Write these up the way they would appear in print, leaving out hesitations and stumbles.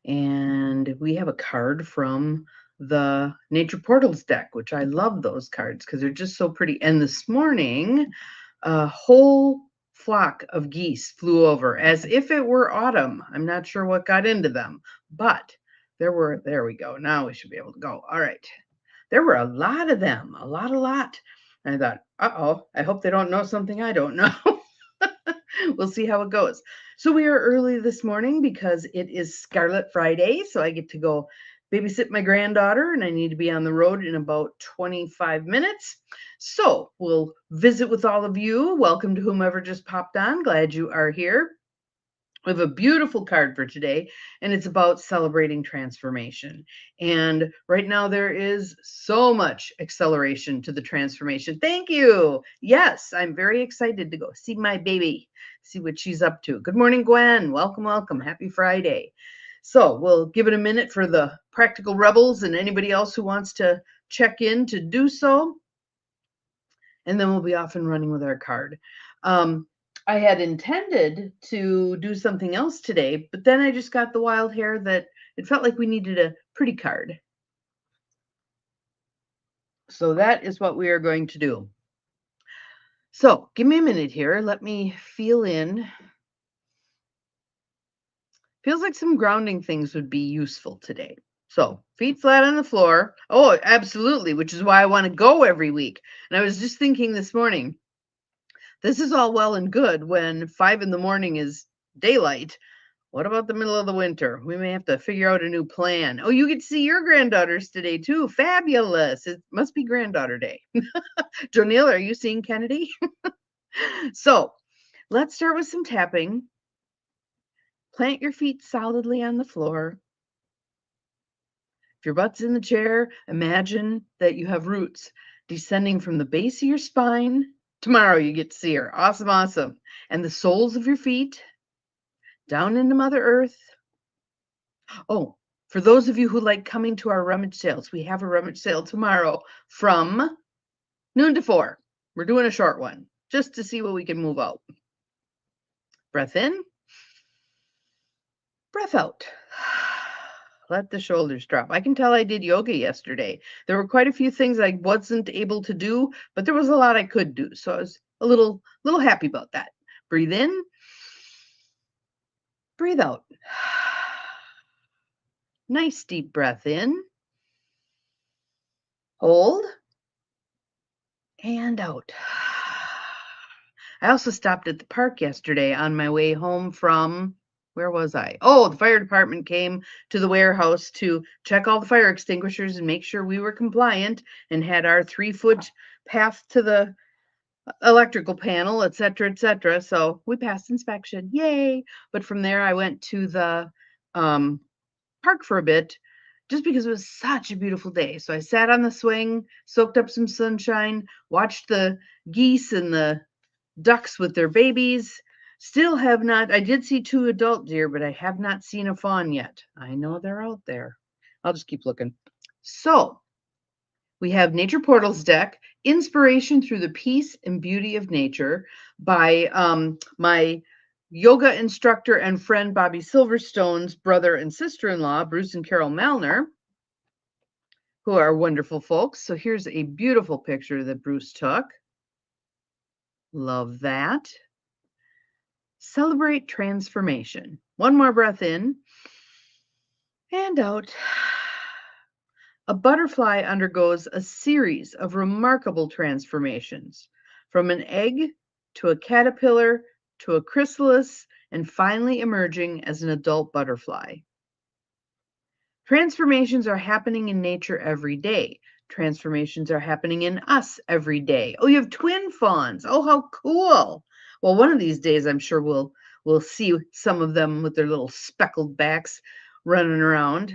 And we have a card from the Nature Portals deck, which I love those cards because they're just so pretty. And this morning, a whole flock of geese flew over as if it were autumn. I'm not sure what got into them, but there we go. Now we should be able to go. All right. There were a lot of them, a lot. And I thought, uh-oh, I hope they don't know something I don't know. We'll see how it goes. So we are early this morning because it is Scarlet Friday. So I get to go babysit my granddaughter and I need to be on the road in about 25 minutes. So we'll visit with all of you. Welcome to whomever just popped on. Glad you are here. We have a beautiful card for today, and it's about celebrating transformation. And right now, there is so much acceleration to the transformation. Thank you. Yes, I'm very excited to go see my baby, see what she's up to. Good morning, Gwen. Welcome, welcome. Happy Friday. So we'll give it a minute for the practical rebels and anybody else who wants to check in to do so. And then we'll be off and running with our card. I had intended to do something else today, but then I just got the wild hair that it felt like we needed a pretty card. So that is what we are going to do. So give me a minute here. Let me feel in. Feels like some grounding things would be useful today. So feet flat on the floor. Oh, absolutely, which is why I want to go every week. And I was just thinking this morning, this is all well and good when 5 in the morning is daylight. What about the middle of the winter? We may have to figure out a new plan. Oh, you get to see your granddaughters today too. Fabulous. It must be granddaughter day. Jonil, are you seeing Kennedy? So let's start with some tapping. Plant your feet solidly on the floor. If your butt's in the chair, imagine that you have roots descending from the base of your spine. Tomorrow you get to see her. Awesome, awesome. And the soles of your feet down into Mother Earth. Oh, for those of you who like coming to our rummage sales, we have a rummage sale tomorrow from noon to 4. We're doing a short one just to see what we can move out. Breath in, breath out. Let the shoulders drop. I can tell I did yoga yesterday. There were quite a few things I wasn't able to do, but there was a lot I could do. So I was a little happy about that. Breathe in, breathe out. Nice deep breath in. Hold. And out. I also stopped at the park yesterday on my way home from, where was I? Oh, the fire department came to the warehouse to check all the fire extinguishers and make sure we were compliant and had our 3-foot path to the electrical panel, et cetera, et cetera. So we passed inspection. Yay. But from there, I went to the park for a bit just because it was such a beautiful day. So I sat on the swing, soaked up some sunshine, watched the geese and the ducks with their babies. Still have not, I did see 2 adult deer, but I have not seen a fawn yet. I know they're out there. I'll just keep looking. So we have Nature Portals deck, Inspiration Through the Peace and Beauty of Nature by my yoga instructor and friend Bobby Silverstone's brother and sister-in-law, Bruce and Carol Malnor, who are wonderful folks. So here's a beautiful picture that Bruce took. Love that. Celebrate transformation. One more breath in and out. A butterfly undergoes a series of remarkable transformations, from an egg to a caterpillar to a chrysalis, and finally emerging as an adult butterfly. Transformations are happening in nature every day. Transformations are happening in us every day. Oh, you have twin fawns. Oh, how cool. Well, one of these days, I'm sure we'll see some of them with their little speckled backs running around.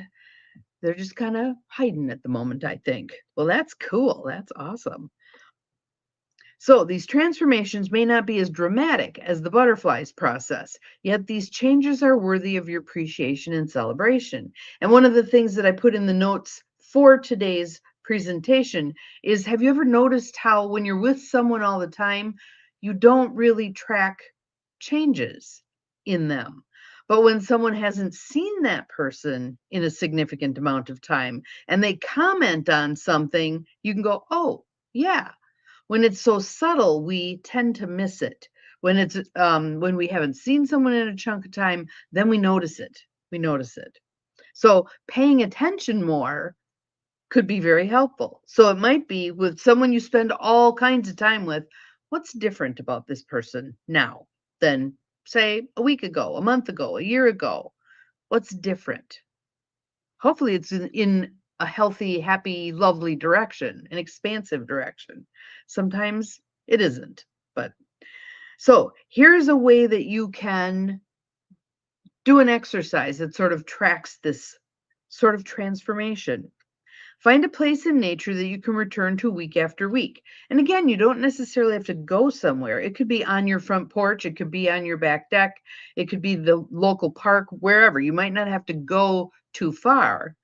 They're just kind of hiding at the moment, I think. Well, that's cool. That's awesome. So these transformations may not be as dramatic as the butterfly's process, yet these changes are worthy of your appreciation and celebration. And one of the things that I put in the notes for today's presentation is, have you ever noticed how when you're with someone all the time, you don't really track changes in them? But when someone hasn't seen that person in a significant amount of time and they comment on something, you can go, "Oh, yeah." When it's so subtle, we tend to miss it. When we haven't seen someone in a chunk of time, then we notice it. We notice it. So paying attention more could be very helpful. So it might be with someone you spend all kinds of time with, what's different about this person now than, say, a week ago, a month ago, a year ago? What's different? Hopefully, it's in a healthy, happy, lovely direction, an expansive direction. Sometimes it isn't, but so here's a way that you can do an exercise that sort of tracks this sort of transformation. Find a place in nature that you can return to week after week. And again, you don't necessarily have to go somewhere. It could be on your front porch, it could be on your back deck, it could be the local park, wherever. You might not have to go too far.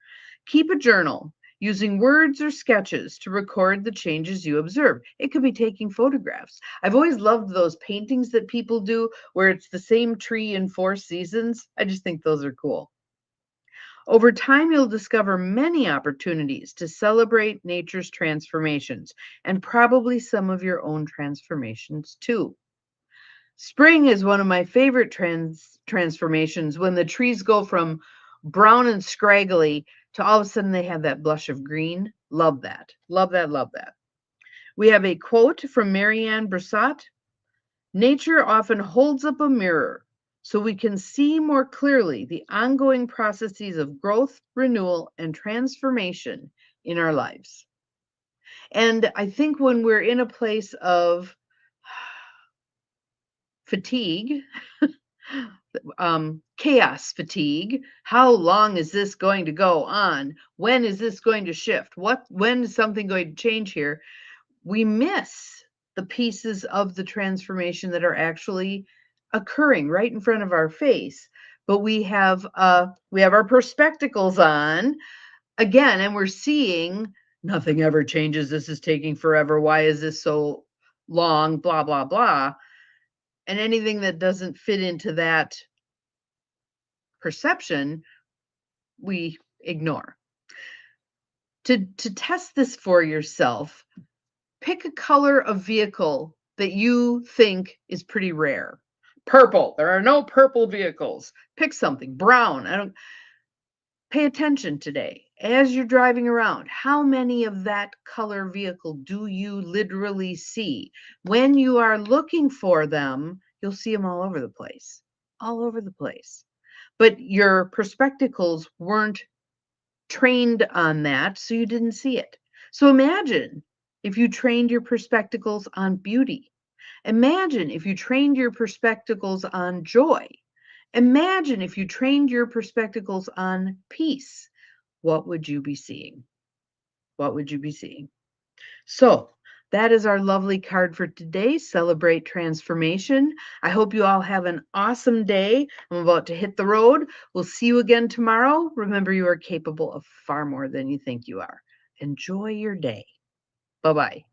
Keep a journal using words or sketches to record the changes you observe. It could be taking photographs. I've always loved those paintings that people do where it's the same tree in 4 seasons. I just think those are cool. Over time, you'll discover many opportunities to celebrate nature's transformations and probably some of your own transformations too. Spring is one of my favorite transformations when the trees go from brown and scraggly to all of a sudden they have that blush of green. Love that. Love that. Love that. We have a quote from Marianne Brissot. Nature often holds up a mirror so we can see more clearly the ongoing processes of growth, renewal, and transformation in our lives. And I think when we're in a place of fatigue, chaos fatigue, how long is this going to go on? When is this going to shift? When is something going to change here? We miss the pieces of the transformation that are actually occurring right in front of our face. But we have our perspectacles on again, and we're seeing nothing ever changes. This is taking forever. Why is this so long? Blah blah blah. And anything that doesn't fit into that perception, we ignore. To test this for yourself, pick a color of vehicle that you think is pretty rare. Purple. There are no purple vehicles. Pick something. Brown. I don't pay attention today. As you're driving around, how many of that color vehicle do you literally see? When you are looking for them, you'll see them all over the place. All over the place. But your perspectacles weren't trained on that, so you didn't see it. So imagine if you trained your perspectacles on beauty. Imagine if you trained your perspectacles on joy. Imagine if you trained your perspectacles on peace. What would you be seeing? What would you be seeing? So, that is our lovely card for today. Celebrate transformation. I hope you all have an awesome day. I'm about to hit the road. We'll see you again tomorrow. Remember, you are capable of far more than you think you are. Enjoy your day. Bye bye.